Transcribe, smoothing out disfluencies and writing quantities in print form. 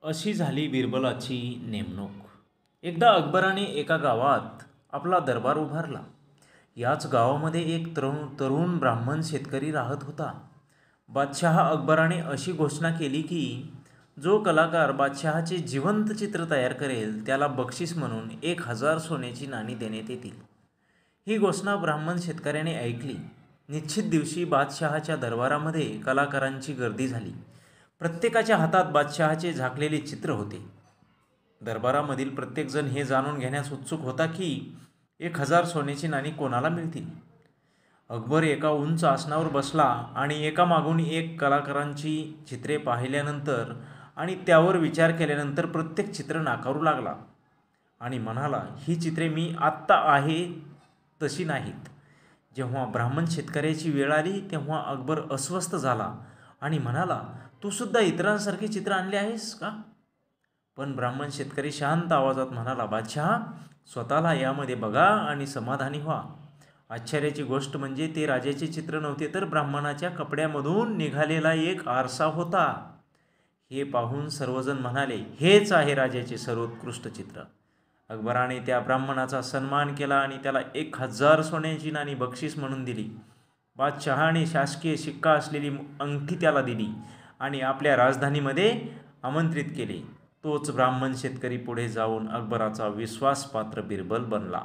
अशी झाली बिरबलाची नेमणूक. एकदा अकबराने एका गावात आपला दरबार उभारला. याच गावामध्ये एक तरुण ब्राह्मण शेतकरी राहत होता. बादशहा अकबराने अशी घोषणा केली की जो कलाकार बादशहाचे जिवंत चित्र तयार करेल त्याला बक्षीस म्हणून 1000 सोन्याची नाणी देण्यात येतील. ही घोषणा ब्राह्मण शेतकऱ्याने ऐकली. निश्चित दिवशी बादशहाच्या दरबारामध्ये कलाकारांची गर्दी झाली. प्रत्येकाच्या हातात बादशहाचे झाकलेले चित्र होते. दरबारामधील प्रत्येकजण हे जाणून घेण्यास उत्सुक होता की 1000 सोन्याची नाणी कोणाला मिळतील. अकबर एका उंच आसनावर बसला आणि एकामागून एक कलाकारांची चित्रे पाहिल्यानंतर आणि त्यावर विचार केल्यानंतर प्रत्येक चित्र नाकारू लागला आणि म्हणाला, ही चित्रे मी आत्ता आहे तशी नाहीत. जेव्हा ब्राह्मण शेतकऱ्याची वेळ आली तेव्हा अकबर अस्वस्थ झाला आणि म्हणाला, तू सुद्धा इतरांसारखे चित्र आणले आहेस का? पण ब्राह्मण शेतकरी शांत आवाजात म्हणाला, बादशहा, स्वतःला यामध्ये बघा आणि समाधानी व्हा. आश्चर्याची गोष्ट म्हणजे ते राजाचे चित्र नव्हते तर ब्राह्मणाच्या कपड्यामधून निघालेला एक आरसा होता. हे पाहून सर्वजण म्हणाले, हेच आहे राजाचे सर्वोत्कृष्ट चित्र. अकबराने त्या ब्राह्मणाचा सन्मान केला आणि त्याला 1000 सोन्याची नाणी बक्षीस म्हणून दिली. बादशहाने शासकीय शिक्का असलेली अंगठी त्याला दिली आणि आपल्या राजधानीमध्ये आमंत्रित केले. तोच ब्राह्मण शेतकरी पुढे जाऊन अकबराचा विश्वासपात्र बिरबल बनला.